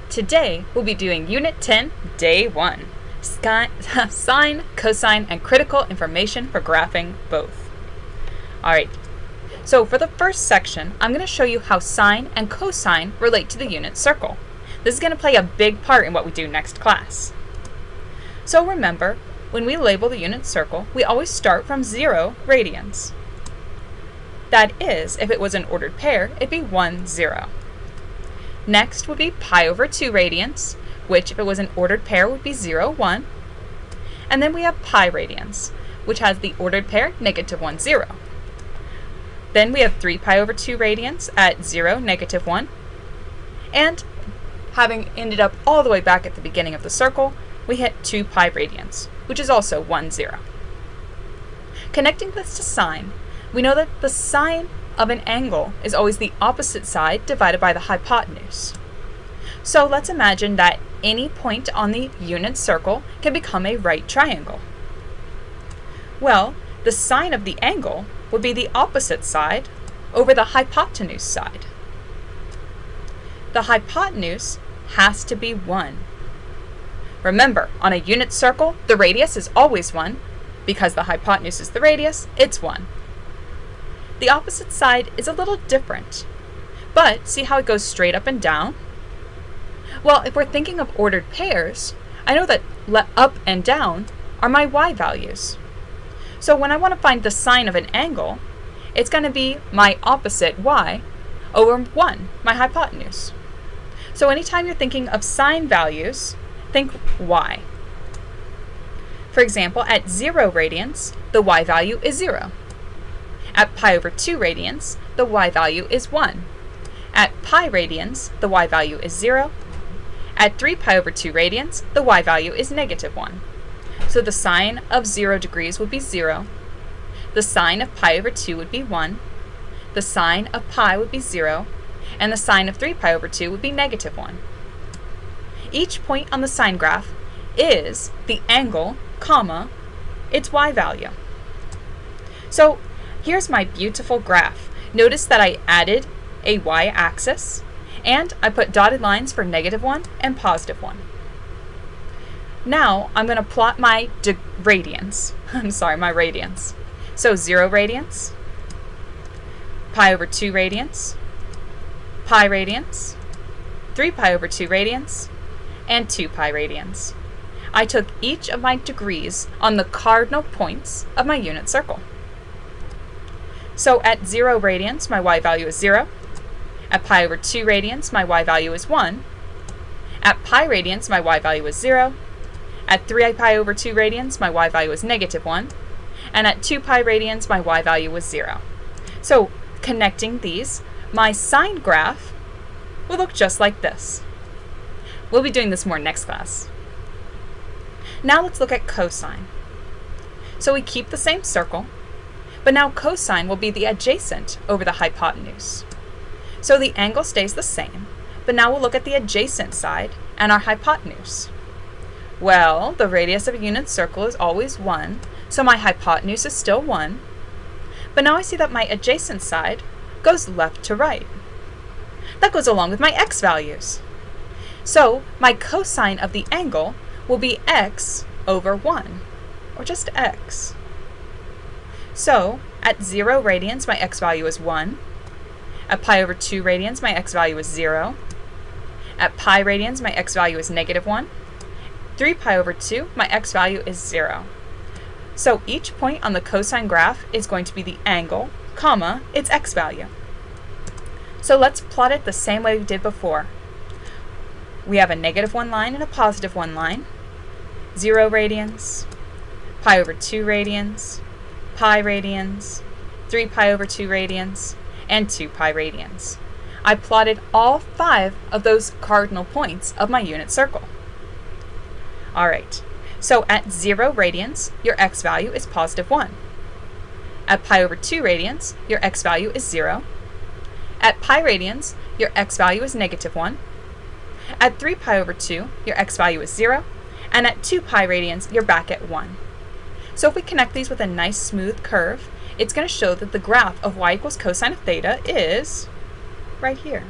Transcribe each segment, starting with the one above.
Today, we'll be doing Unit 10, Day 1, Sine, Cosine, and Critical Information for Graphing Both. Alright, so for the first section, I'm going to show you how sine and cosine relate to the unit circle. This is going to play a big part in what we do next class. So remember, when we label the unit circle, we always start from 0 radians. That is, if it was an ordered pair, it'd be 1, 0. Next would be pi over 2 radians, which if it was an ordered pair would be 0, 1. And then we have pi radians, which has the ordered pair negative 1, 0. Then we have 3 pi over 2 radians at 0, negative 1. And having ended up all the way back at the beginning of the circle, we hit 2 pi radians, which is also 1, 0. Connecting this to sine, we know that the sine of an angle is always the opposite side divided by the hypotenuse. So let's imagine that any point on the unit circle can become a right triangle. Well, the sine of the angle would be the opposite side over the hypotenuse side. The hypotenuse has to be 1. Remember, on a unit circle, the radius is always 1. Because the hypotenuse is the radius, it's 1. The opposite side is a little different, but see how it goes straight up and down? Well, if we're thinking of ordered pairs, I know that up and down are my y values. So when I want to find the sine of an angle, it's going to be my opposite y over 1, my hypotenuse. So anytime you're thinking of sine values, think y. For example, at 0 radians, the y value is 0. At pi over 2 radians, the y value is 1. At pi radians, the y value is 0. At 3 pi over 2 radians, the y value is negative 1. So the sine of 0 degrees would be 0. The sine of pi over 2 would be 1. The sine of pi would be 0. And the sine of 3 pi over 2 would be negative 1. Each point on the sine graph is the angle, comma, its y value. So here's my beautiful graph. Notice that I added a y-axis, and I put dotted lines for negative 1 and positive 1. Now I'm going to plot my radians. My radians. So 0 radians, pi over 2 radians, pi radians, 3 pi over 2 radians, and 2 pi radians. I took each of my degrees on the cardinal points of my unit circle. So at 0 radians, my y value is 0. At pi over 2 radians, my y value is 1. At pi radians, my y value is 0. At 3 pi over 2 radians, my y value is negative 1. And at 2 pi radians, my y value was 0. So connecting these, my sine graph will look just like this. We'll be doing this more next class. Now let's look at cosine. So we keep the same circle, but now cosine will be the adjacent over the hypotenuse. So the angle stays the same, but now we'll look at the adjacent side and our hypotenuse. Well, the radius of a unit circle is always 1, so my hypotenuse is still 1, but now I see that my adjacent side goes left to right. That goes along with my x values. So my cosine of the angle will be x over 1, or just x. So at 0 radians, my x value is 1. At pi over 2 radians, my x value is 0. At pi radians, my x value is negative 1. 3 pi over 2, my x value is 0. So each point on the cosine graph is going to be the angle, comma, its x value. So let's plot it the same way we did before. We have a negative 1 line and a positive 1 line. 0 radians, pi over 2 radians, pi radians, 3 pi over 2 radians, and 2 pi radians. I plotted all 5 of those cardinal points of my unit circle. Alright, so at 0 radians, your x value is positive 1. At pi over 2 radians, your x value is 0. At pi radians, your x value is negative 1. At 3 pi over 2, your x value is 0. And at 2 pi radians, you're back at 1. So if we connect these with a nice smooth curve, it's going to show that the graph of y equals cosine of theta is right here.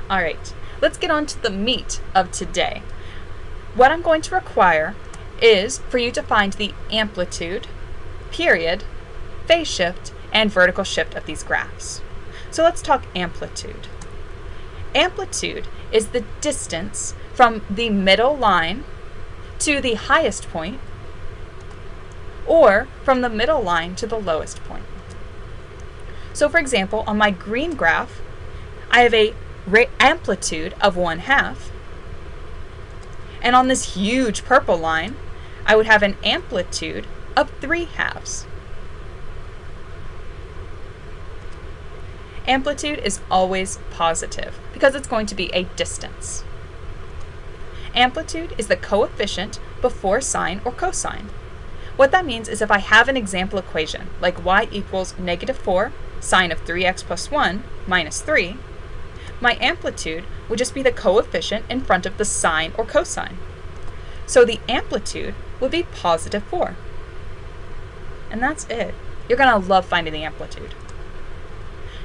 All right, let's get on to the meat of today. What I'm going to require is for you to find the amplitude, period, phase shift, and vertical shift of these graphs. So let's talk amplitude. Amplitude is the distance from the middle line to the highest point, or from the middle line to the lowest point. So for example, on my green graph, I have a amplitude of 1/2, and on this huge purple line, I would have an amplitude of 3/2. Amplitude is always positive because it's going to be a distance. Amplitude is the coefficient before sine or cosine. What that means is if I have an example equation, like y equals -4 sine of 3x plus 1 minus 3, my amplitude would just be the coefficient in front of the sine or cosine. So the amplitude would be +4. And that's it. You're going to love finding the amplitude.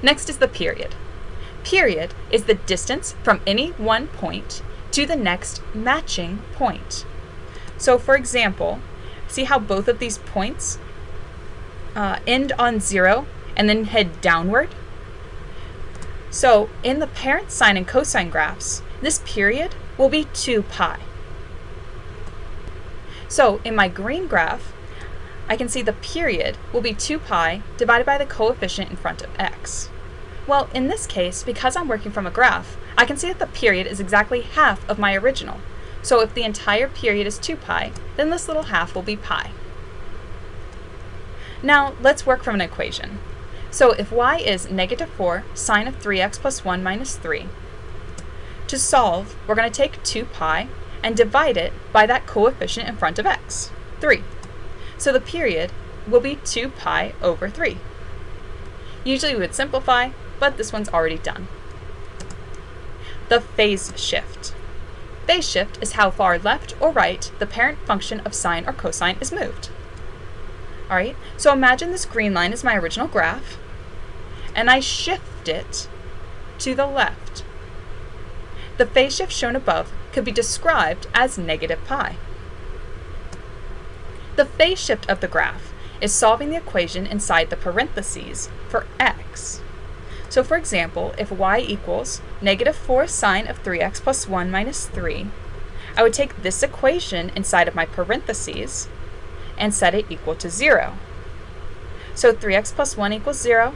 Next is the period. Period is the distance from any one point to the next matching point. So for example, see how both of these points end on 0 and then head downward? So in the parent sine and cosine graphs, this period will be 2 pi. So in my green graph, I can see the period will be 2 pi divided by the coefficient in front of x. Well, in this case, because I'm working from a graph, I can see that the period is exactly half of my original. So if the entire period is 2 pi, then this little half will be pi. Now let's work from an equation. So if y is -4 sine of 3x plus 1 minus 3, to solve, we're going to take 2 pi and divide it by that coefficient in front of x, 3. So the period will be 2 pi over 3. Usually we would simplify, but this one's already done. The phase shift. Phase shift is how far left or right the parent function of sine or cosine is moved. All right, so imagine this green line is my original graph, and I shift it to the left. The phase shift shown above could be described as -pi. The phase shift of the graph is solving the equation inside the parentheses for x. So for example, if y equals -4 sine of 3x plus 1 minus 3, I would take this equation inside of my parentheses and set it equal to 0. So 3x plus 1 equals 0.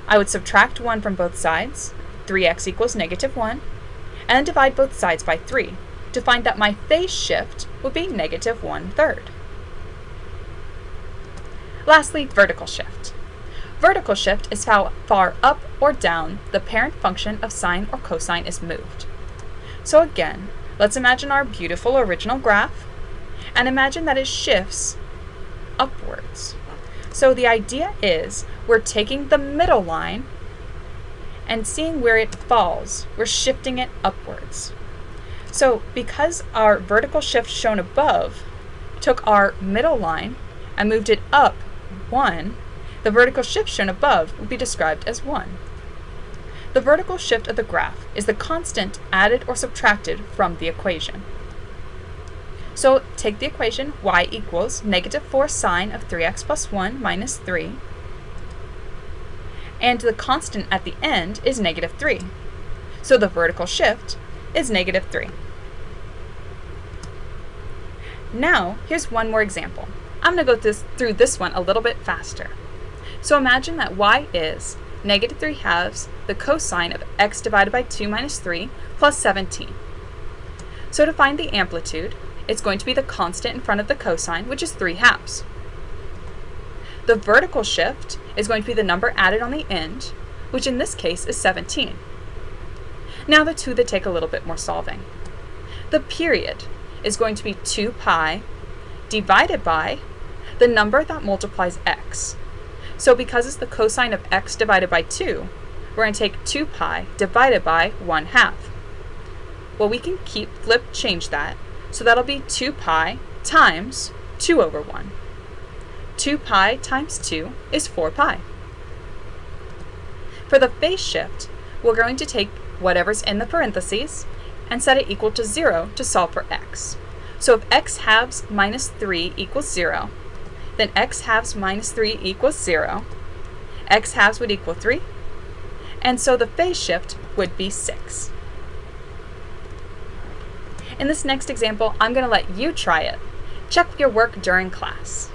I would subtract 1 from both sides, 3x equals -1, and divide both sides by 3 to find that my phase shift would be -1/3. Lastly, vertical shift. Vertical shift is how far up or down the parent function of sine or cosine is moved. So again, let's imagine our beautiful original graph, and imagine that it shifts upwards. So the idea is we're taking the middle line and seeing where it falls. We're shifting it upwards. So because our vertical shift shown above took our middle line and moved it up 1, the vertical shift shown above will be described as 1. The vertical shift of the graph is the constant added or subtracted from the equation. So take the equation y equals -4 sine of 3x plus 1 minus 3, and the constant at the end is -3. So the vertical shift is -3. Now, here's one more example. I'm going to go through this one a little bit faster. So imagine that y is -3/2 the cosine of x divided by 2 minus 3 plus 17. So to find the amplitude, it's going to be the constant in front of the cosine, which is 3/2. The vertical shift is going to be the number added on the end, which in this case is 17. Now the two that take a little bit more solving. The period is going to be 2 pi divided by the number that multiplies x. So because it's the cosine of x divided by 2, we're going to take 2 pi divided by 1/2. Well, we can change that, so that'll be 2 pi times 2 over 1. 2 pi times 2 is 4 pi. For the phase shift, we're going to take whatever's in the parentheses and set it equal to 0 to solve for x. So if x halves minus 3 equals 0, then x halves minus 3 equals 0, x halves would equal 3, and so the phase shift would be 6. In this next example, I'm going to let you try it. Check your work during class.